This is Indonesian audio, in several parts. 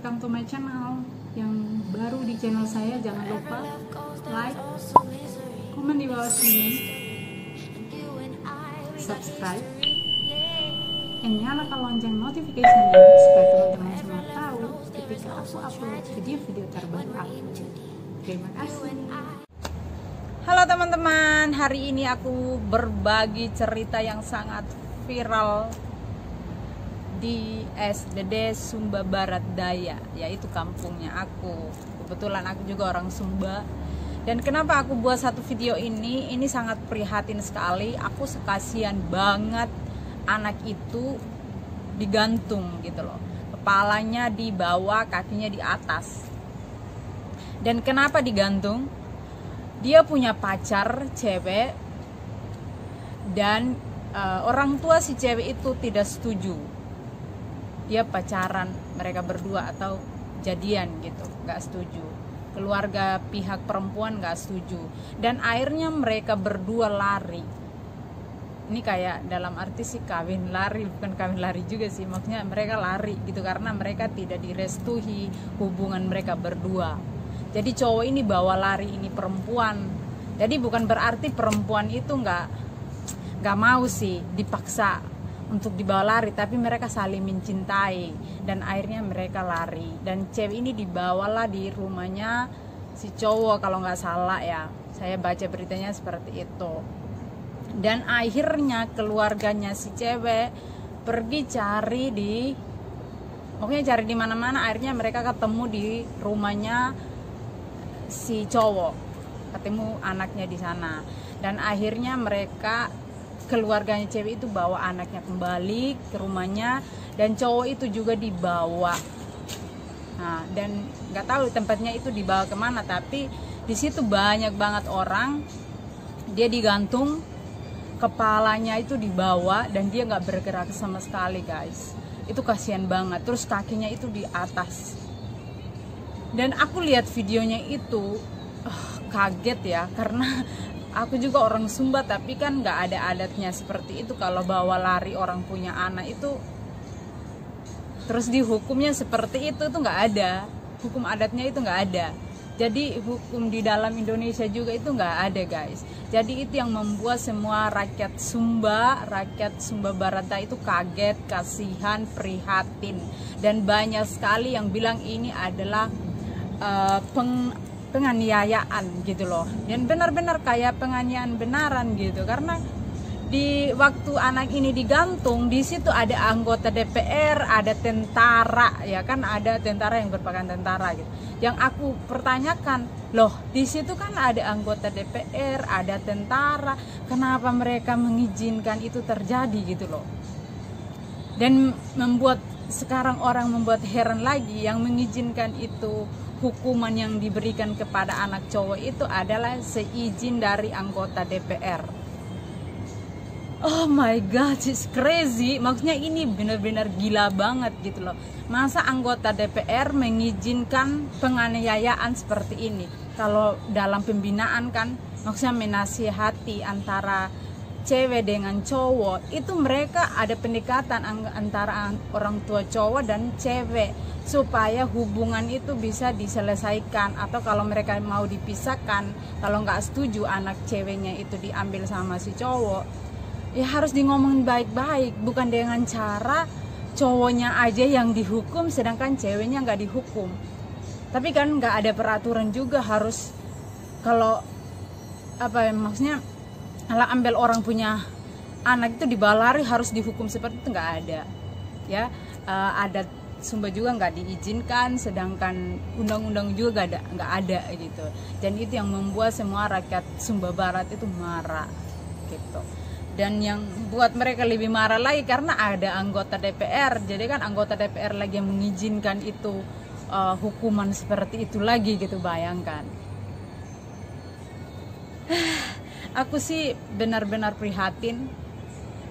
welcome to my channel. Yang baru di channel saya, jangan lupa like, komen di bawah sini, subscribe, dan nyalakan lonceng notifikasinya supaya teman-teman semua tahu ketika aku upload video-video terbaru aku. Terima kasih. Halo teman-teman, hari ini aku berbagi cerita yang sangat viral di SDD Sumba Barat Daya, yaitu kampungnya aku. Kebetulan aku juga orang Sumba. Dan kenapa aku buat satu video ini sangat prihatin sekali. Aku sekasian banget anak itu digantung gitu loh. Kepalanya di bawah, kakinya di atas. Dan kenapa digantung? Dia punya pacar cewek dan orang tua si cewek itu tidak setuju dia pacaran mereka berdua atau jadian gitu, nggak setuju. Keluarga pihak perempuan nggak setuju dan akhirnya mereka berdua lari. Ini kayak dalam arti sih kawin lari, bukan kawin lari juga sih, maksudnya mereka lari gitu karena mereka tidak direstui hubungan mereka berdua. Jadi cowok ini bawa lari ini perempuan. Jadi bukan berarti perempuan itu nggak mau sih dipaksa untuk dibawa lari, tapi mereka saling mencintai dan akhirnya mereka lari. Dan cewek ini dibawalah di rumahnya si cowok kalau nggak salah ya. Saya baca beritanya seperti itu. Dan akhirnya keluarganya si cewek pergi cari cari di mana-mana. Akhirnya mereka ketemu di rumahnya si cowok, ketemu anaknya di sana. Dan akhirnya keluarganya cewek itu bawa anaknya kembali ke rumahnya dan cowok itu juga dibawa. Nah, dan nggak tahu tempatnya itu dibawa kemana, tapi di situ banyak banget orang. Dia digantung, kepalanya itu dibawa dan dia nggak bergerak sama sekali, guys. Itu kasihan banget. Terus kakinya itu di atas. Dan aku lihat videonya itu kaget ya, karena aku juga orang Sumba tapi kan nggak ada adatnya seperti itu. Kalau bawa lari orang punya anak itu terus dihukumnya seperti itu tuh nggak ada. Hukum adatnya itu nggak ada. Jadi hukum di dalam Indonesia juga itu nggak ada, guys. Jadi itu yang membuat semua rakyat Sumba Barat Daya itu kaget, kasihan, prihatin. Dan banyak sekali yang bilang ini adalah penganiayaan gitu loh, dan benar-benar kayak penganiayaan benaran gitu. Karena di waktu anak ini digantung, di situ ada anggota DPR, ada tentara, ya kan, ada tentara yang berpakaian tentara gitu. Yang aku pertanyakan, loh di situ kan ada anggota DPR, ada tentara, kenapa mereka mengizinkan itu terjadi gitu loh? Dan sekarang orang membuat heran lagi, yang mengizinkan itu hukuman yang diberikan kepada anak cowok itu adalah seizin dari anggota DPR. Oh my god, it's crazy. Maksudnya ini benar-benar gila banget gitu loh. Masa anggota DPR mengizinkan penganiayaan seperti ini? Kalau dalam pembinaan kan maksudnya menasihati antara cewek dengan cowok, itu mereka ada pendekatan antara orang tua cowok dan cewek supaya hubungan itu bisa diselesaikan. Atau kalau mereka mau dipisahkan, kalau nggak setuju anak ceweknya itu diambil sama si cowok, ya harus ngomongin baik-baik, bukan dengan cara cowoknya aja yang dihukum sedangkan ceweknya nggak dihukum. Tapi kan nggak ada peraturan juga harus, kalau maksudnya kalau ambil orang punya anak itu dibawa lari harus dihukum seperti itu, nggak ada ya. Adat Sumba juga nggak diizinkan, sedangkan undang-undang juga nggak ada gitu. Dan itu yang membuat semua rakyat Sumba Barat itu marah gitu. Dan yang buat mereka lebih marah lagi karena ada anggota DPR. Jadi kan anggota DPR lagi yang mengizinkan itu hukuman seperti itu lagi gitu, bayangkan. Aku sih benar-benar prihatin,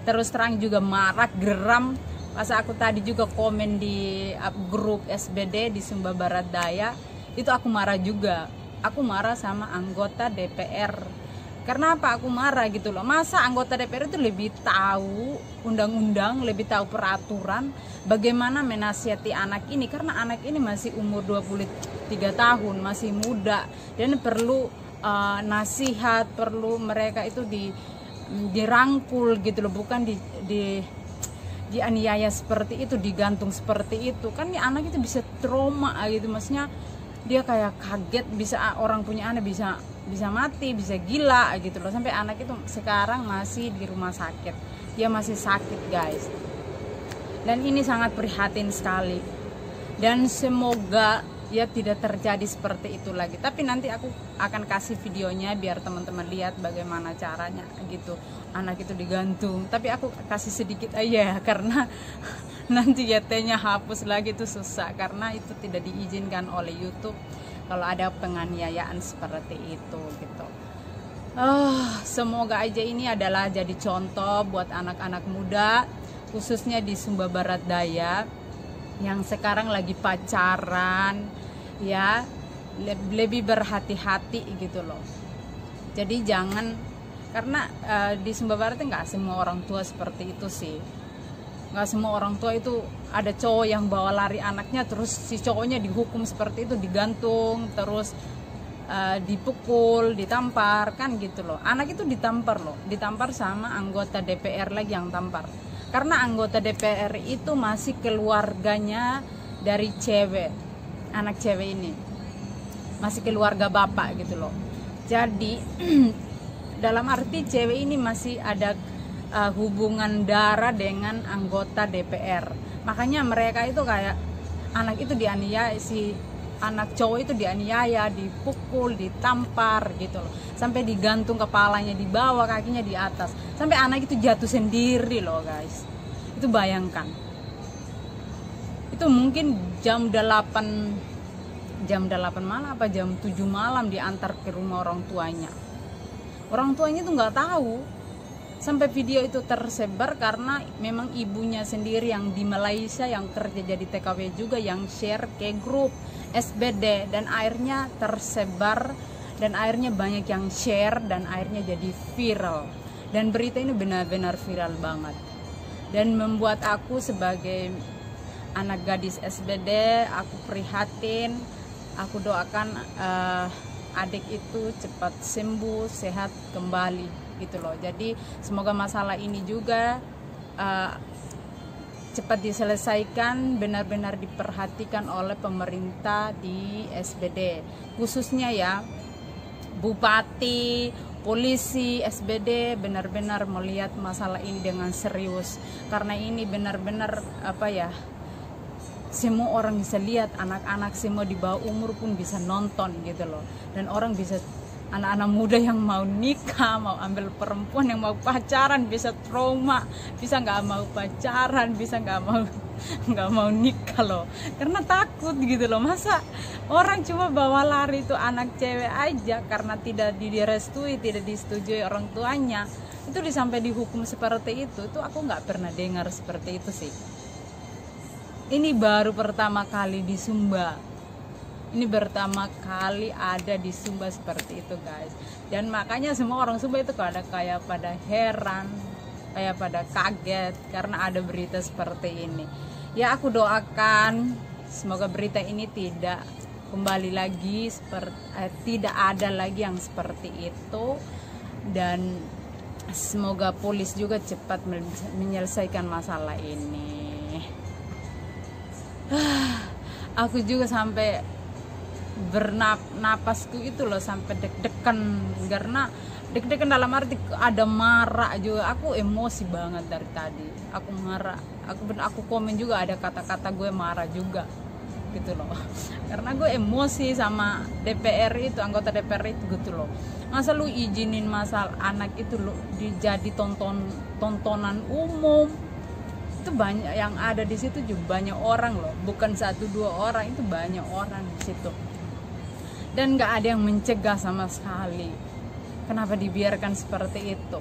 terus terang juga marah, geram. Pas aku tadi juga komen di grup SBD di Sumba Barat Daya, itu aku marah juga. Aku marah sama anggota DPR Karena apa aku marah gitu loh. Masa anggota DPR itu lebih tahu undang-undang, lebih tahu peraturan bagaimana menasihati anak ini, karena anak ini masih umur 23 tahun, masih muda, dan perlu nasihat, perlu mereka itu dirangkul gitu loh, bukan dianiaya seperti itu, digantung seperti itu. Kan ya anak itu bisa trauma gitu, maksudnya dia kayak kaget, bisa orang punya anak bisa mati, bisa gila gitu loh. Sampai anak itu sekarang masih di rumah sakit, dia masih sakit guys. Dan ini sangat prihatin sekali, dan semoga ya tidak terjadi seperti itu lagi. Tapi nanti aku akan kasih videonya biar teman-teman lihat bagaimana caranya gitu, anak itu digantung. Tapi aku kasih sedikit aja karena nanti YT-nya hapus lagi itu susah, karena itu tidak diizinkan oleh YouTube kalau ada penganiayaan seperti itu gitu. Semoga aja ini adalah jadi contoh buat anak-anak muda, khususnya di Sumba Barat Daya yang sekarang lagi pacaran, ya lebih berhati-hati gitu loh. Jadi jangan, karena di Sumba Barat nggak semua orang tua seperti itu sih. Nggak semua orang tua itu, ada cowok yang bawa lari anaknya terus si cowoknya dihukum seperti itu, digantung terus dipukul, ditampar kan gitu loh. Anak itu ditampar loh, ditampar sama anggota DPR lagi yang tampar. Karena anggota DPR itu masih keluarganya dari cewek, anak cewek ini masih keluarga bapak gitu loh. Jadi dalam arti cewek ini masih ada hubungan darah dengan anggota DPR. Makanya mereka itu kayak anak itu dianiaya, si anak cowok itu dianiaya, dipukul, ditampar gitu loh, sampai digantung kepalanya di bawah, kakinya di atas, sampai anak itu jatuh sendiri loh guys. Itu bayangkan, itu mungkin jam 8 malam apa jam 7 malam diantar ke rumah orang tuanya. Orang tuanya itu nggak tahu. Sampai video itu tersebar karena memang ibunya sendiri yang di Malaysia yang kerja jadi TKW juga yang share ke grup SBD, dan akhirnya tersebar, dan akhirnya banyak yang share, dan akhirnya jadi viral. Dan berita ini benar-benar viral banget, dan membuat aku sebagai anak gadis SBD, aku prihatin. Aku doakan adik itu cepat sembuh, sehat kembali gitu loh. Jadi semoga masalah ini juga cepat diselesaikan, benar-benar diperhatikan oleh pemerintah di SBD, khususnya ya bupati, polisi, SBD benar-benar melihat masalah ini dengan serius, karena ini benar-benar apa ya, semua orang bisa lihat, anak-anak semua di bawah umur pun bisa nonton gitu loh. Dan orang bisa, anak-anak muda yang mau nikah, mau ambil perempuan, yang mau pacaran bisa trauma, bisa nggak mau pacaran, bisa nggak mau nikah loh, karena takut gitu loh. Masa orang cuma bawa lari itu anak cewek aja karena tidak direstui, tidak disetujui orang tuanya, itu sampai dihukum seperti itu aku nggak pernah dengar seperti itu sih. Ini baru pertama kali di Sumba. Ini pertama kali ada di Sumba seperti itu guys. Dan makanya semua orang Sumba itu kayak pada heran, kayak pada kaget karena ada berita seperti ini. Ya aku doakan semoga berita ini tidak kembali lagi, tidak ada lagi yang seperti itu. Dan semoga polis juga cepat menyelesaikan masalah ini. Aku juga sampai bernapasku itu loh sampai deg-degan, karena deg-degan dalam arti ada marah juga. Aku emosi banget dari tadi, aku marah, aku komen juga, ada kata-kata gue marah juga gitu loh, karena gue emosi sama DPR itu, anggota DPR itu gitu loh. Masa lu izinin masalah anak itu lo jadi tontonan umum, itu banyak yang ada di situ juga, banyak orang loh, bukan 1-2 orang, itu banyak orang di situ. Dan nggak ada yang mencegah sama sekali. Kenapa dibiarkan seperti itu?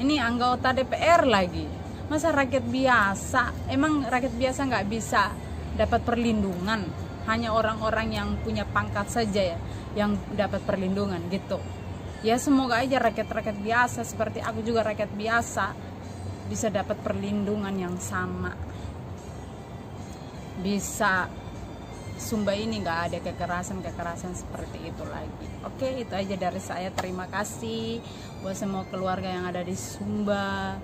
Ini anggota DPR lagi. Masa rakyat biasa? Emang rakyat biasa nggak bisa dapat perlindungan? Hanya orang-orang yang punya pangkat saja ya yang dapat perlindungan gitu. Ya semoga aja rakyat-rakyat biasa seperti aku juga rakyat biasa bisa dapat perlindungan yang sama. Bisa Sumba ini nggak ada kekerasan seperti itu lagi. Oke, itu aja dari saya. Terima kasih buat semua keluarga yang ada di Sumba,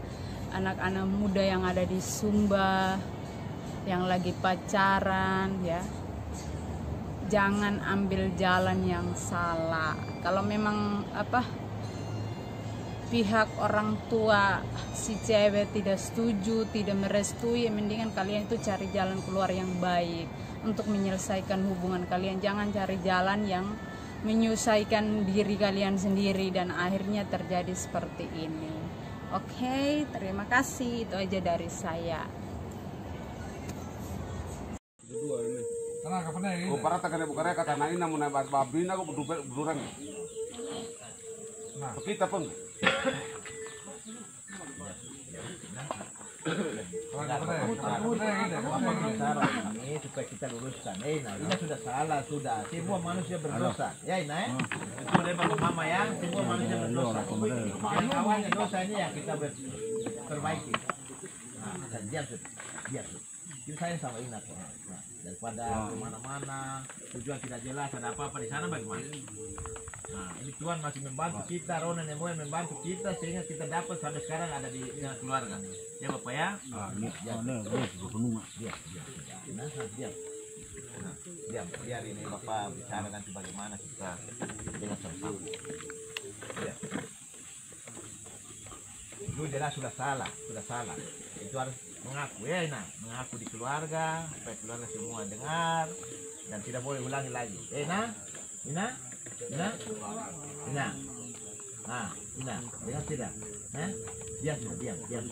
anak-anak muda yang ada di Sumba, yang lagi pacaran ya. Jangan ambil jalan yang salah. Kalau memang pihak orang tua si cewek tidak setuju, tidak merestui, mendingan kalian itu cari jalan keluar yang baik untuk menyelesaikan hubungan kalian. Jangan cari jalan yang menyusahkan diri kalian sendiri dan akhirnya terjadi seperti ini. Oke, terima kasih. Itu aja dari saya. Oh, para tak kena bukannya kata nain namun naik babi aku berdurang. Nah, kita pun. Ini supaya kita luruskan. Ini sudah salah, sudah. Semua manusia berdosa. Ya, Ina. Itu dari Bapak Mama ya. Semua manusia berdosa. Yang awalnya dosa ini yang kita perbaiki. Nah, diam. Jadi saya sama Ina kok. Nah, daripada kemana-mana, tujuan tidak jelas, ada apa-apa di sana bagaimana? Nah, ini Tuhan masih membantu kita, Ronan yang membantu kita sehingga kita dapat sampai sekarang ada di keluarga. Ya Bapak ya. Diam. Biar ini Bapak bicara nanti bagaimana kita dengan sama-sama. Ya. Itu jelas sudah salah. Itu harus mengaku ya, mengaku di keluarga supaya keluarga semua dengar dan tidak boleh ulangi lagi. Ina, dengar tidak? Diam.